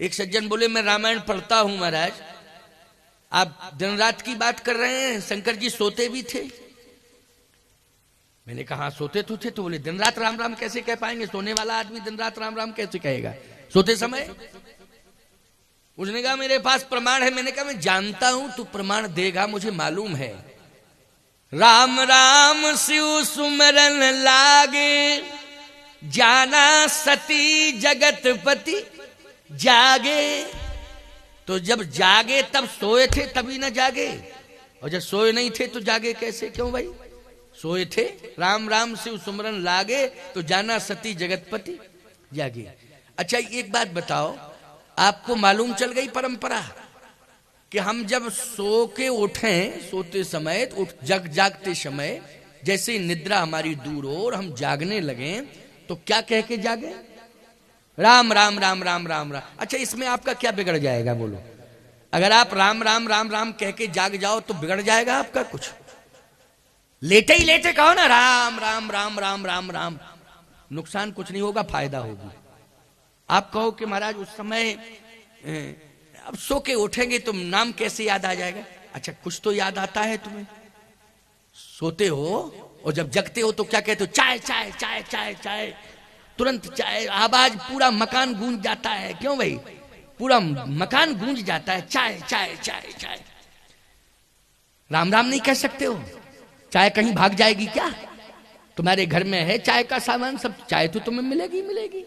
एक सज्जन बोले मैं रामायण पढ़ता हूं महाराज, आप दिन रात की बात कर रहे हैं, शंकर जी सोते भी थे। मैंने कहा सोते तो थे, तो बोले दिन रात राम राम कैसे कह पाएंगे, सोने वाला आदमी दिन रात राम राम कैसे कहेगा सोते समय। उसने कहा मेरे पास प्रमाण है। मैंने कहा मैं जानता हूं तू प्रमाण देगा, मुझे मालूम है। राम राम शिव सुमरन लागे, जाना सती जगतपति जागे। तो जब जागे तब सोए थे तभी ना जागे, और जब सोए नहीं थे तो जागे कैसे? क्यों भाई? सोए थे, राम राम शिव सुमरन लागे, तो जाना सती जगतपति जागे। अच्छा एक बात बताओ, आपको मालूम चल गई परंपरा कि हम जब सो के उठें, सोते समय जागते समय जैसे निद्रा हमारी दूर हो और हम जागने लगे तो क्या कह के जागे? राम राम राम राम राम राम। अच्छा इसमें आपका क्या बिगड़ जाएगा बोलो? अगर आप राम राम राम राम कह के जाग जाओ तो बिगड़ जाएगा आपका कुछ? लेटे ही लेटे कहो ना राम राम राम राम राम राम, नुकसान कुछ नहीं होगा, फायदा होगी। आप कहो कि महाराज उस समय अब सो के उठेंगे तो नाम कैसे याद आ जाएगा? अच्छा कुछ तो याद आता है तुम्हें। सोते हो और जब जगते हो तो क्या कहते हो? चाय चाय चाय चाय चाय, तुरंत चाय, आवाज पूरा मकान गूंज जाता है। क्यों भाई? पूरा मकान गूंज जाता है, चाय चाय चाय चाय। राम राम नहीं कह सकते हो? चाय कहीं भाग जाएगी क्या? तुम्हारे घर में है चाय का सामान सब, चाय तो तुम्हें मिलेगी मिलेगी,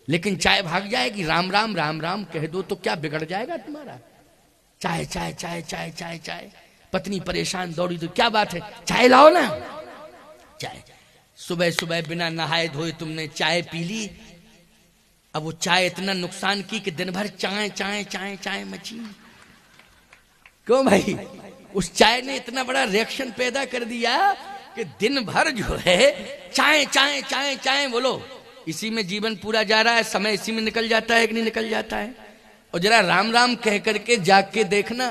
लेकिन चाय भाग जाएगी। राम राम राम राम कह दो तो क्या बिगड़ जाएगा तुम्हारा? चाय चाय चाय चाय चाय चाय। पत्नी परेशान दौड़ी तो क्या बात है, चाय लाओ ना। चाय, सुबह सुबह बिना नहाए धोए तुमने चाय पी ली। अब वो चाय इतना नुकसान की कि दिन भर चाय चाय चाय चाय मची। क्यों भाई? उस चाय ने इतना बड़ा रिएक्शन पैदा कर दिया कि दिन भर जो है चाय चाय चाय चाय। बोलो इसी में जीवन पूरा जा रहा है, समय इसी में निकल जाता है कि नहीं निकल जाता है? और जरा राम राम कह करके जाग के देखना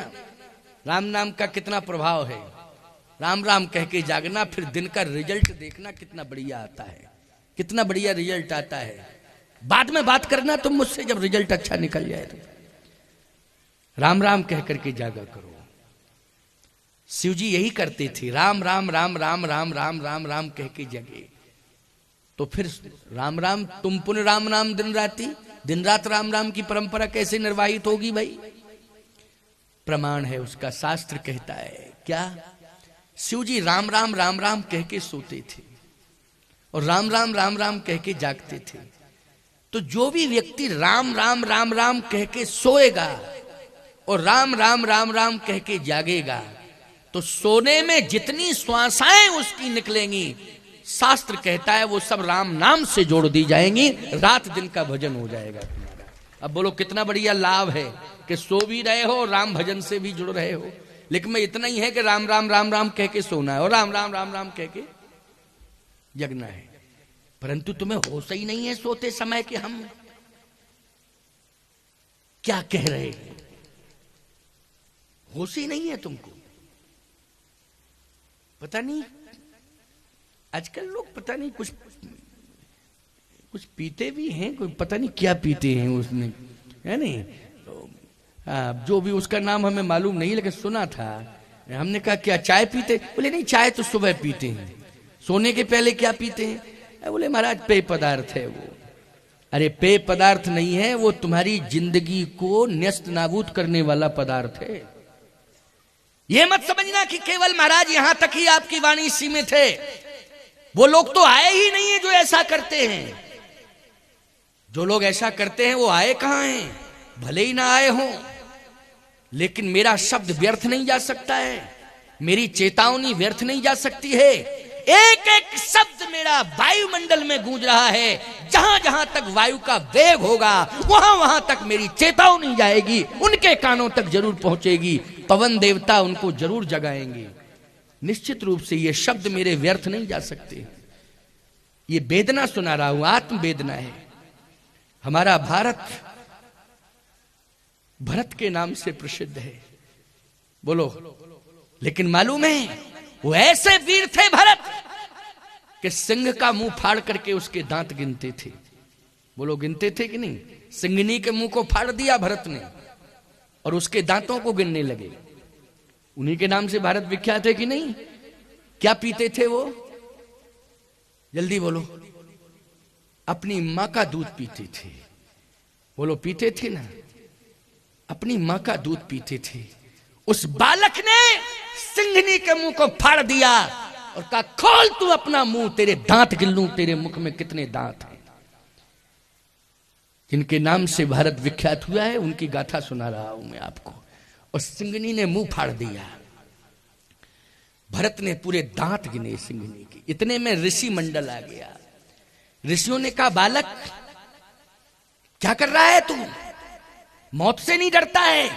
राम नाम का कितना प्रभाव है। राम राम कह के जागना, फिर दिन का रिजल्ट देखना कितना बढ़िया आता है, कितना बढ़िया रिजल्ट आता है। बाद में बात करना तुम मुझसे जब रिजल्ट अच्छा निकल जाए तो। राम राम कह करके जागा करो। शिव जी यही करते थे, राम राम राम राम राम राम राम राम कह के जगे। तो फिर राम राम, तुम पुण्य राम नाम दिन रात राम राम की परंपरा कैसे निर्वाहित होगी भाई? प्रमाण है उसका, शास्त्र कहता है क्या? शिव जी राम राम राम राम कह के सोते थे और राम राम राम राम कह के जागते थे। तो जो भी व्यक्ति राम राम राम राम कह के सोएगा और राम राम राम राम कह के जागेगा, तो सोने में जितनी श्वासाएं उसकी निकलेंगी, शास्त्र कहता है वो सब राम नाम से जोड़ दी जाएंगी, रात दिन का भजन हो जाएगा तुम्हारा। अब बोलो कितना बढ़िया लाभ है कि सो भी रहे हो, राम भजन से भी जुड़ रहे हो। लेकिन मैं इतना ही है कि राम राम राम राम कह के सोना है और राम राम राम राम कह के जगना है। परंतु तुम्हें होश ही नहीं है सोते समय कि हम क्या कह रहे हैं, होश ही नहीं है तुमको। पता नहीं आजकल लोग पता नहीं कुछ पीते भी हैं, कोई पता नहीं क्या पीते हैं उसमें, है नहीं? जो भी उसका नाम हमें मालूम नहीं, लेकिन सुना था। हमने कहा क्या चाय पीते? बोले नहीं, चाय तो सुबह पीते हैं। सोने के पहले क्या पीते हैं? बोले महाराज पेय पदार्थ है वो। अरे पेय पदार्थ नहीं है, वो तुम्हारी जिंदगी को न्यस्त नाबूद करने वाला पदार्थ है। ये मत समझना कि केवल महाराज यहां तक ही आपकी वाणी सीमित है। वो लोग तो आए ही नहीं है जो ऐसा करते हैं। जो लोग ऐसा करते हैं वो आए कहां हैं? भले ही ना आए हों, लेकिन मेरा शब्द व्यर्थ नहीं जा सकता है, मेरी चेतावनी व्यर्थ नहीं जा सकती है। एक एक शब्द मेरा वायुमंडल में गूंज रहा है। जहां जहां तक वायु का वेग होगा वहां वहां तक मेरी चेतावनी जाएगी, उनके कानों तक जरूर पहुंचेगी। पवन देवता उनको जरूर जगाएंगे। निश्चित रूप से ये शब्द मेरे व्यर्थ नहीं जा सकते। ये वेदना सुना रहा हूं, आत्म वेदना है। हमारा भारत भरत के नाम से प्रसिद्ध है, बोलो। लेकिन मालूम है वो ऐसे वीर थे भरत कि सिंह का मुंह फाड़ करके उसके दांत गिनते थे। बोलो गिनते थे कि नहीं? सिंगनी के मुंह को फाड़ दिया भरत ने और उसके दांतों को गिनने लगे। उन्हीं के नाम से भारत विख्यात है कि नहीं? क्या पीते थे वो? जल्दी बोलो। अपनी मां का दूध पीते थे। बोलो पीते थे ना? अपनी मां का दूध पीते थे। उस बालक ने सिंघनी के मुंह को फाड़ दिया और कहा खोल तू अपना मुंह, तेरे दांत गिन लूं, तेरे मुख में कितने दांत हैं। जिनके नाम से भारत विख्यात हुआ है उनकी गाथा सुना रहा हूं मैं आपको। और सिंघनी ने मुंह फाड़ दिया। भरत ने पूरे दांत गिने सिंघनी के। इतने में ऋषि मंडल आ गया। ऋषियों ने कहा बालक क्या कर रहा है तू? मौत से नहीं डरता है?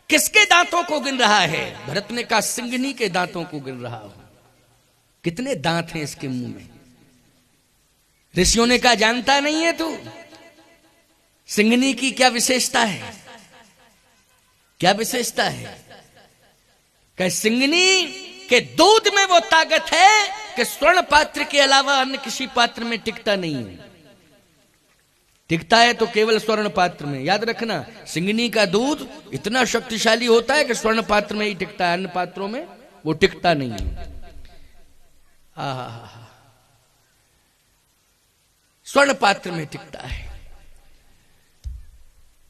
किसके दांतों को गिन रहा है? भरत ने कहा सिंघनी के दांतों को गिन रहा हूं। कितने दांत हैं इसके मुंह में? ऋषियों ने कहा जानता नहीं है तू सिंघनी की क्या विशेषता है? क्या विशेषता है? कि सिंघनी के दूध में वो ताकत है कि स्वर्ण पात्र के अलावा अन्य किसी पात्र में टिकता नहीं है। टिकता है तो केवल स्वर्ण पात्र में। याद रखना, सिंघनी का दूध इतना शक्तिशाली होता है कि स्वर्ण पात्र में ही टिकता है, अन्य पात्रों में वो टिकता नहीं है। स्वर्ण पात्र में टिकता है।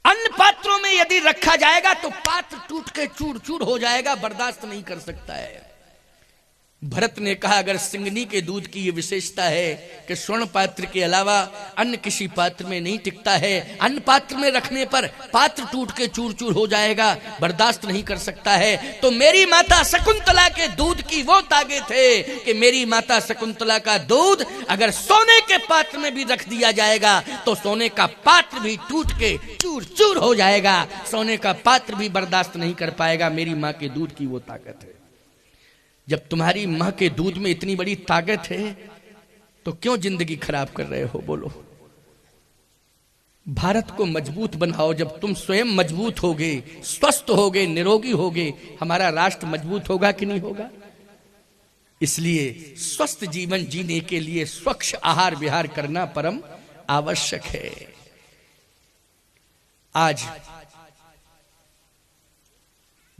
अन्य पात्रों में यदि रखा जाएगा तो पात्र टूट के चूर चूर हो जाएगा, बर्दाश्त नहीं कर सकता है। भरत ने कहा अगर सिंघनी के दूध की यह विशेषता है कि स्वर्ण पात्र के अलावा अन्य किसी पात्र में नहीं टिकता है, अन्य पात्र में रखने पर पात्र टूट के चूर चूर हो जाएगा, बर्दाश्त नहीं कर सकता है, तो मेरी माता शकुंतला के दूध की वो ताकत है कि मेरी माता शकुंतला का दूध अगर सोने के पात्र में भी रख दिया जाएगा तो सोने का पात्र भी टूट के चूर चूर हो जाएगा, सोने का पात्र भी बर्दाश्त नहीं कर पाएगा। मेरी माँ के दूध की वो ताकत है। जब तुम्हारी मां के दूध में इतनी बड़ी ताकत है तो क्यों जिंदगी खराब कर रहे हो? बोलो। भारत को मजबूत बनाओ। जब तुम स्वयं मजबूत होगे, स्वस्थ होगे, निरोगी होगे, हमारा राष्ट्र मजबूत होगा कि नहीं होगा? इसलिए स्वस्थ जीवन जीने के लिए स्वच्छ आहार विहार करना परम आवश्यक है। आज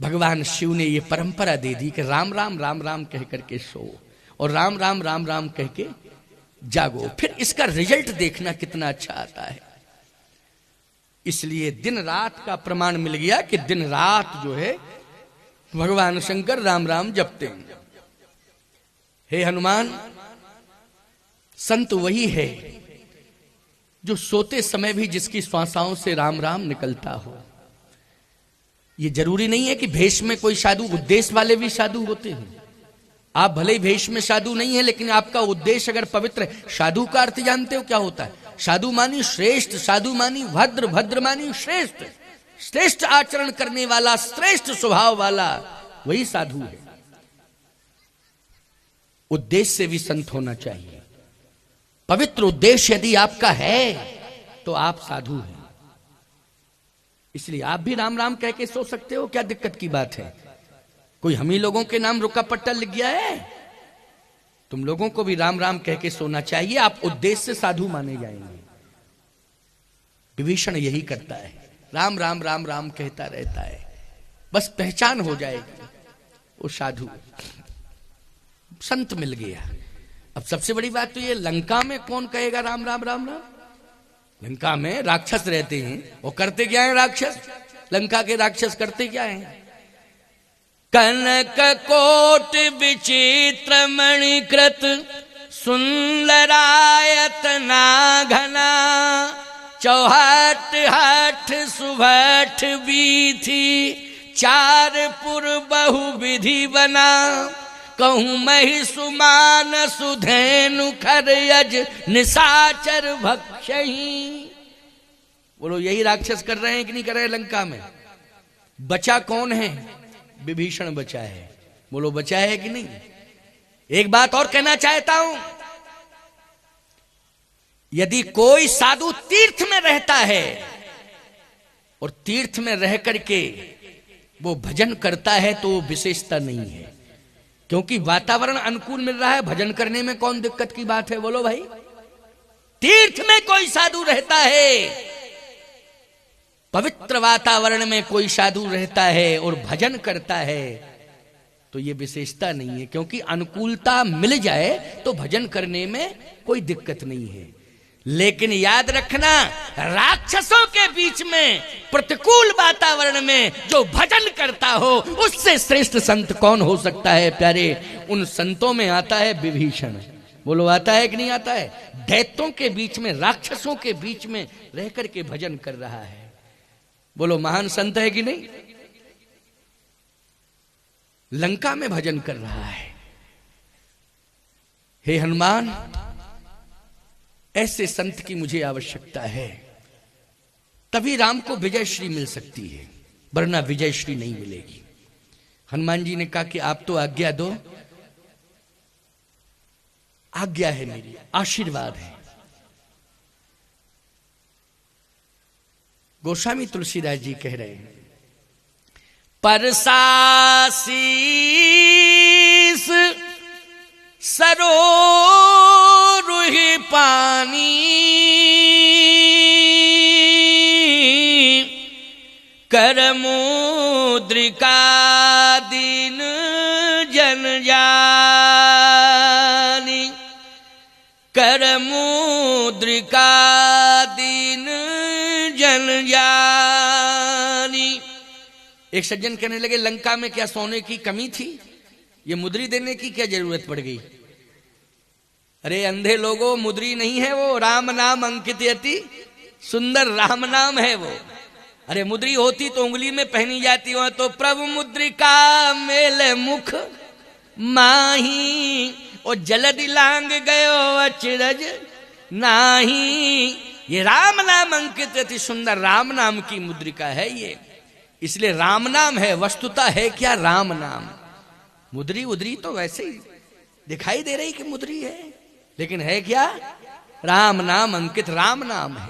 भगवान शिव ने ये परंपरा दे दी कि राम राम राम राम कह करके सो और राम राम राम राम कह के जागो। फिर इसका रिजल्ट देखना कितना अच्छा आता है। इसलिए दिन रात का प्रमाण मिल गया कि दिन रात जो है भगवान शंकर राम राम जपते हैं। हे हनुमान, संत वही है जो सोते समय भी जिसकी श्वासाओं से राम राम निकलता हो। ये जरूरी नहीं है कि भेष में कोई साधु, उद्देश्य वाले भी साधु होते हैं। आप भले ही भेष में साधु नहीं है लेकिन आपका उद्देश्य अगर पवित्र है। साधु का अर्थ जानते हो क्या होता है? साधु मानी श्रेष्ठ, साधु मानी भद्र, भद्र मानी श्रेष्ठ। श्रेष्ठ आचरण करने वाला, श्रेष्ठ स्वभाव वाला, वही साधु है। उद्देश्य से भी संत होना चाहिए। पवित्र उद्देश्य यदि आपका है तो आप साधु हैं। इसलिए आप भी राम राम कह के सो सकते हो। क्या दिक्कत की बात है? कोई हम ही लोगों के नाम रुका पट्टा लिख गया है? तुम लोगों को भी राम राम कह के सोना चाहिए। आप उद्देश्य से साधु माने जाएंगे। विभीषण यही करता है, राम राम राम राम कहता रहता है, बस पहचान हो जाएगी वो साधु, संत मिल गया। अब सबसे बड़ी बात तो ये, लंका में कौन कहेगा राम राम राम राम? लंका में राक्षस रहते हैं। वो करते क्या है राक्षस? लंका के राक्षस करते क्या है? कनक कोट विचित्र मणिकृत सुंदरायतना घना चौहट हठ सुभट बीथी चार पुर बहु विधि बना कहूं मही सुमान सुधेनु खर यज निशाचर भक्षही। बोलो यही राक्षस कर रहे हैं कि नहीं कर रहे? लंका में बचा कौन है? विभीषण बचा है। बोलो बचा है कि नहीं? एक बात और कहना चाहता हूं, यदि कोई साधु तीर्थ में रहता है और तीर्थ में रह करके वो भजन करता है तो विशेषता नहीं है, क्योंकि वातावरण अनुकूल मिल रहा है। भजन करने में कौन दिक्कत की बात है? बोलो भाई। तीर्थ में कोई साधु रहता है, पवित्र वातावरण में कोई साधु रहता है और भजन करता है, तो ये विशेषता नहीं है, क्योंकि अनुकूलता मिल जाए तो भजन करने में कोई दिक्कत नहीं है। लेकिन याद रखना, राक्षसों के बीच में प्रतिकूल वातावरण में जो भजन करता हो, उससे श्रेष्ठ संत कौन हो सकता है प्यारे। उन संतों में आता है विभीषण। बोलो आता है कि नहीं आता है? दैत्यों के बीच में, राक्षसों के बीच में रह करके भजन कर रहा है। बोलो महान संत है कि नहीं? लंका में भजन कर रहा है। हे हनुमान, ऐसे संत की मुझे आवश्यकता है, तभी राम को विजय श्री मिल सकती है, वरना विजय श्री नहीं मिलेगी। हनुमान जी ने कहा कि आप तो आज्ञा दो। आज्ञा है मेरी, आशीर्वाद है। गोस्वामी तुलसीदास जी कह रहे हैं, परसासीस सरोरुहि पानी, करमुद्रिका दीन जन जानी, करमुद्रिका दीन जन जानी। एक सज्जन कहने लगे, लंका में क्या सोने की कमी थी? ये मुद्री देने की क्या जरूरत पड़ गई? अरे अंधे लोगों, मुद्री नहीं है वो, राम नाम अंकित यति सुंदर राम नाम है वो। अरे मुद्री होती तो उंगली में पहनी जाती हो, तो प्रभु मुद्रिका मेल मुख माही, और जलदि लांग गयो अचरज नाही। ये राम नाम अंकित यति सुंदर राम नाम की मुद्रिका है ये, इसलिए राम नाम है। वस्तुतः है क्या? राम नाम। मुद्री उद्री तो वैसे ही दिखाई दे रही कि मुद्री है, लेकिन है क्या? राम नाम अंकित राम नाम है।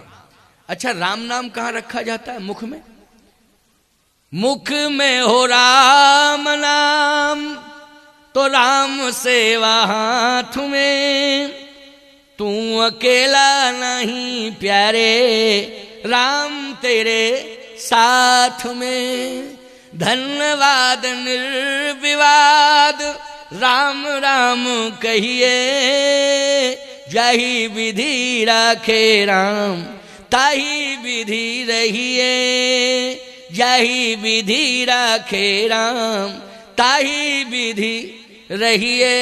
अच्छा, राम नाम कहां रखा जाता है? मुख में। मुख में हो राम नाम तो राम सेवा हाथ में, तू अकेला नहीं प्यारे, राम तेरे साथ में। धन्यवाद निर्विवाद राम राम कहिए, जाहि विधि राखे राम ताहि विधि रहिए, जाहि विधि राखे राम ताहि विधि रहिए।